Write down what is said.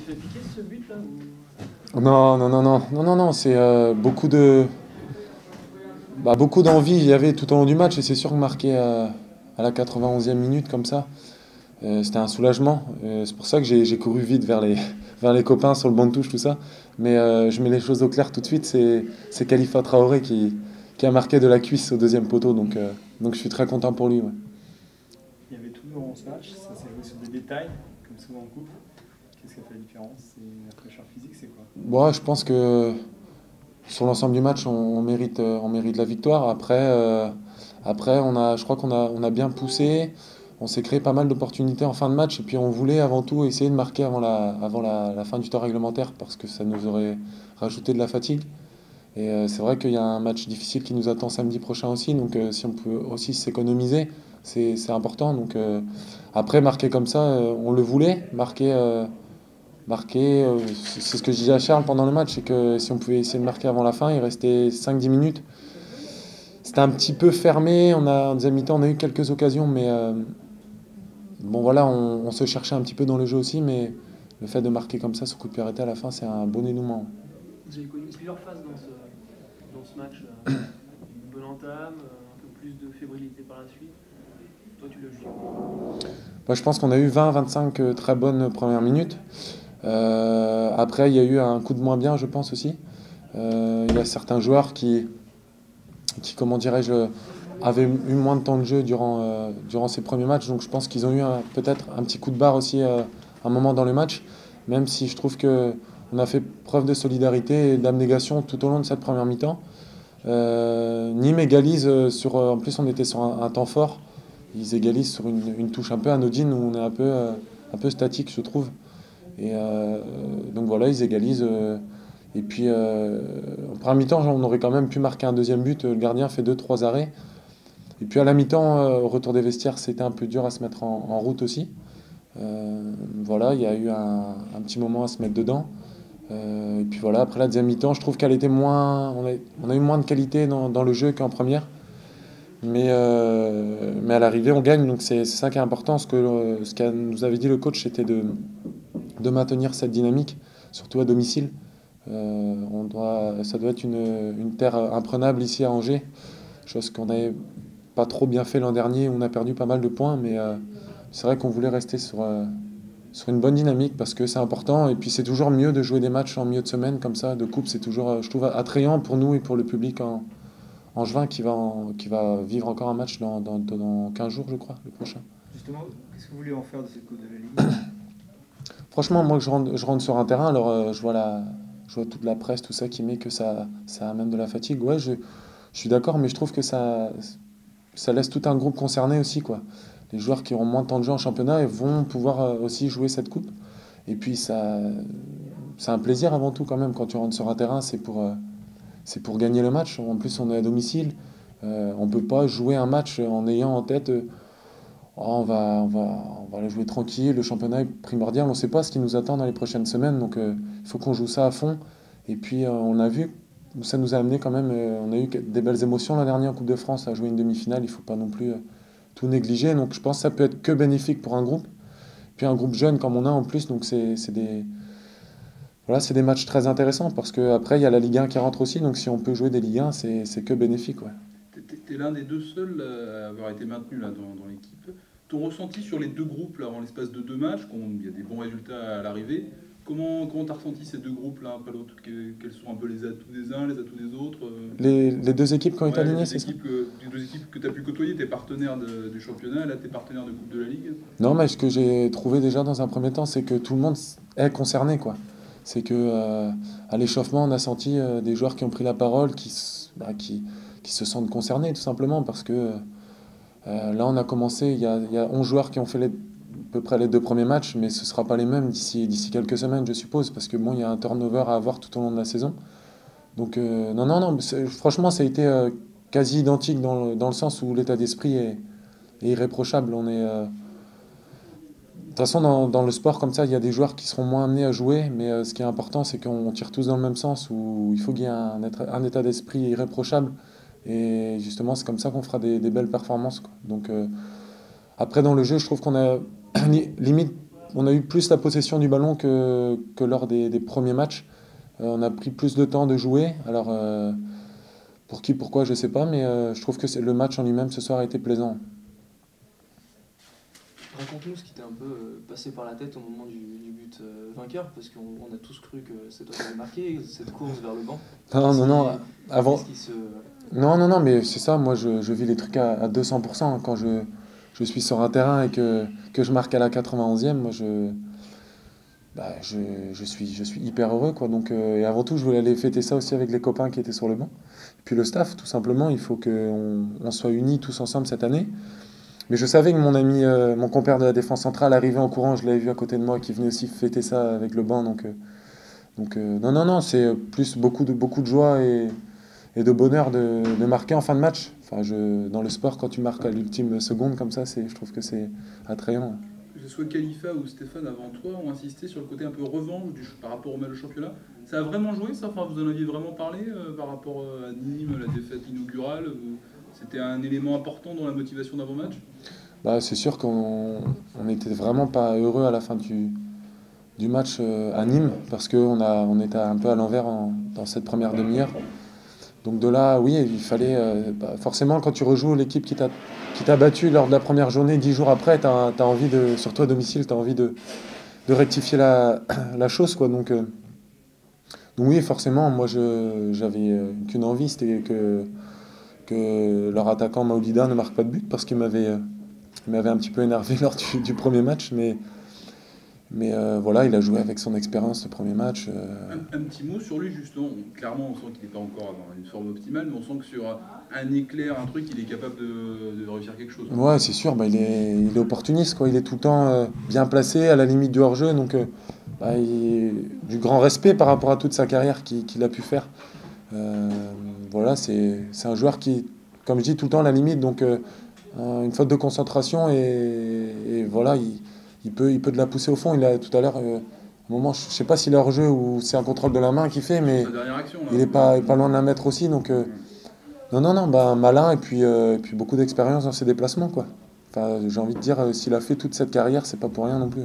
fait piquer ce but là Non, non, non, non, non, non, non, c'est beaucoup d'envie il y avait tout au long du match et c'est sûr que marquer à la 91e minute comme ça, c'était un soulagement. C'est pour ça que j'ai couru vite vers vers les copains sur le banc de touche, tout ça. Mais je mets les choses au clair tout de suite, c'est Khalifa Traoré qui a marqué de la cuisse au deuxième poteau, donc je suis très content pour lui. Ouais. Il y avait tout dans ce match, ça s'est joué sur des détails, comme souvent en coupe. Qu'est-ce qui a fait la différence? C'est la fraîcheur physique, c'est quoi? Bon, je pense que sur l'ensemble du match, on mérite la victoire. Après je crois on a bien poussé. On s'est créé pas mal d'opportunités en fin de match. Et puis on voulait avant tout essayer de marquer avant la fin du temps réglementaire parce que ça nous aurait rajouté de la fatigue. Et c'est vrai qu'il y a un match difficile qui nous attend samedi prochain aussi. Donc si on peut aussi s'économiser, c'est important. Donc après, marquer comme ça, on le voulait. Marquer, c'est ce que je disais à Charles pendant le match, c'est que si on pouvait essayer de marquer avant la fin, il restait 5-10 minutes. C'était un petit peu fermé, en deuxième mi-temps, on a eu quelques occasions, mais bon voilà, on se cherchait un petit peu dans le jeu aussi, mais le fait de marquer comme ça, ce coup de pied arrêté à la fin, c'est un bon dénouement. Vous avez connu plusieurs phases dans ce match. Une bonne entame, un peu plus de fébrilité par la suite. Toi, tu l'as jugé comment? Moi, je pense qu'on a eu 20-25 très bonnes premières minutes. Après, il y a eu un coup de moins bien, je pense aussi. Il y a certains joueurs comment dirais-je, avaient eu moins de temps de jeu durant ces premiers matchs. Donc je pense qu'ils ont eu peut-être un petit coup de barre aussi un moment dans le match, même si je trouve que on a fait preuve de solidarité et d'abnégation tout au long de cette première mi-temps. Nîmes égalise en plus on était sur un temps fort. Ils égalisent sur une touche un peu anodine où on est un peu statique, je trouve. Et donc voilà, ils égalisent. Et puis en première mi-temps, on aurait quand même pu marquer un deuxième but. Le gardien fait deux trois arrêts. Et puis à la mi-temps, au retour des vestiaires, c'était un peu dur à se mettre en route aussi. Voilà, il y a eu un petit moment à se mettre dedans. Et puis voilà, après la deuxième mi-temps, je trouve qu'elle était moins. On a eu moins de qualité dans le jeu qu'en première. Mais à l'arrivée, on gagne, donc c'est ça qui est important. Ce qu'a nous avait dit le coach, c'était de maintenir cette dynamique, surtout à domicile. Ça doit être une terre imprenable ici à Angers, chose qu'on n'avait pas trop bien fait l'an dernier, on a perdu pas mal de points, mais c'est vrai qu'on voulait rester sur une bonne dynamique parce que c'est important, et puis c'est toujours mieux de jouer des matchs en milieu de semaine comme ça, de coupe, c'est toujours, je trouve, attrayant pour nous et pour le public en juin qui va vivre encore un match dans 15 jours, je crois, le prochain. Justement, qu'est-ce que vous voulez en faire de cette Coupe de la Ligue? Franchement, moi, je rentre sur un terrain, alors je vois toute la presse, tout ça qui met que ça amène de la fatigue. Ouais, je suis d'accord, mais je trouve que ça laisse tout un groupe concerné aussi, quoi. Les joueurs qui auront moins de temps de jeu en championnat ils vont pouvoir aussi jouer cette coupe. Et puis, c'est un plaisir avant tout, quand même, quand tu rentres sur un terrain, c'est pour gagner le match. En plus, on est à domicile. On ne peut pas jouer un match en ayant en tête. Oh, on va aller jouer tranquille, le championnat est primordial, on ne sait pas ce qui nous attend dans les prochaines semaines, donc il faut qu'on joue ça à fond. Et puis on a vu où ça nous a amené quand même, on a eu des belles émotions l'an dernier en Coupe de France à jouer une demi-finale, il ne faut pas non plus tout négliger, donc je pense que ça peut être que bénéfique pour un groupe. Puis un groupe jeune comme on a en plus, donc voilà, c'est des matchs très intéressants parce qu'après il y a la Ligue 1 qui rentre aussi, donc si on peut jouer des Ligue 1, c'est que bénéfique. Ouais. T'es l'un des deux seuls à avoir été maintenu là, dans l'équipe. Ton ressenti sur les deux groupes là, en l'espace de deux matchs, il y a des bons résultats à l'arrivée. Comment t'as ressenti ces deux groupes l'un après l'autre? Quels sont un peu les atouts des uns, les atouts des autres? Les deux équipes qui ont été alignées, c'est ça? Les deux équipes que tu as pu côtoyer, tes partenaires du championnat, là tes partenaires de Coupe de la Ligue. Non, mais ce que j'ai trouvé déjà dans un premier temps, c'est que tout le monde est concerné, quoi. C'est que à l'échauffement, on a senti des joueurs qui ont pris la parole, qui se sentent concernés, tout simplement, parce que là, on a commencé, il y a 11 joueurs qui ont fait à peu près les deux premiers matchs, mais ce ne sera pas les mêmes d'ici quelques semaines, je suppose, parce que bon, il y a un turnover à avoir tout au long de la saison. Donc, non, non, non, franchement, ça a été quasi identique dans le sens où l'état d'esprit est irréprochable. De toute façon, dans le sport comme ça, il y a des joueurs qui seront moins amenés à jouer, mais ce qui est important, c'est qu'on tire tous dans le même sens, où il faut qu'il y ait un état d'esprit irréprochable. Et justement, c'est comme ça qu'on fera des belles performances, quoi. Donc, après, dans le jeu, je trouve qu'on a limite on a eu plus la possession du ballon que lors des premiers matchs. On a pris plus de temps de jouer. Alors, pour qui, pourquoi, je sais pas, mais je trouve que le match en lui-même ce soir a été plaisant. Raconte-nous ce qui t'est un peu passé par la tête au moment du but vainqueur, parce qu'on a tous cru que c'est toi qui avais marqué, cette course vers le banc. Non, avant... Qu'est-ce qui se... Non, mais c'est ça, moi je vis les trucs à 200%. Quand je suis sur un terrain et que je marque à la 91e, moi je suis hyper heureux, quoi. Donc, et avant tout, je voulais aller fêter ça aussi avec les copains qui étaient sur le banc. Et puis le staff, tout simplement, il faut qu'on soit unis tous ensemble cette année. Mais je savais que mon ami, mon compère de la défense centrale arrivait en courant, je l'avais vu à côté de moi, qui venait aussi fêter ça avec le banc. Donc non, c'est plus beaucoup de joie et de bonheur de marquer en fin de match. Enfin, dans le sport, quand tu marques à l'ultime seconde comme ça, je trouve que c'est attrayant. Que ce soit Khalifa ou Stéphane avant toi ont insisté sur le côté un peu revanche par rapport au match de championnat. Ça a vraiment joué ça, enfin, vous en aviez vraiment parlé par rapport à Nîmes, la défaite inaugurale c'était un élément important dans la motivation d'avant-match? C'est sûr qu'on n'était vraiment pas heureux à la fin du match à Nîmes, parce qu'on était un peu à l'envers dans cette première demi-heure. Donc de là, oui, il fallait... forcément, quand tu rejoues l'équipe qui t'a battu lors de la première journée, 10 jours après, t'as envie surtout à domicile, tu as envie de rectifier la chose, quoi. Donc oui, forcément, moi, j'avais qu'une envie, c'était que leur attaquant Maoulida ne marque pas de but, parce qu'il m'avait un petit peu énervé lors du premier match, mais voilà, il a joué avec son expérience ce premier match. Un petit mot sur lui, justement. Clairement, on sent qu'il n'est pas encore dans une forme optimale, mais on sent que sur un éclair, un truc, il est capable de réussir quelque chose. Ouais, c'est sûr, il est opportuniste, quoi. Il est tout le temps bien placé, à la limite du hors-jeu, donc du grand respect par rapport à toute sa carrière qu'il a pu faire. Voilà, c'est un joueur qui, comme je dis, tout le temps à la limite, donc une faute de concentration et voilà, il peut de la pousser au fond. Il a tout à l'heure, un moment, je sais pas s'il est hors jeu ou c'est un contrôle de la main qu'il fait, mais Action, il est pas loin de la mettre aussi. Donc non, malin et puis beaucoup d'expérience dans ses déplacements, quoi. Enfin, j'ai envie de dire, s'il a fait toute cette carrière, c'est pas pour rien non plus.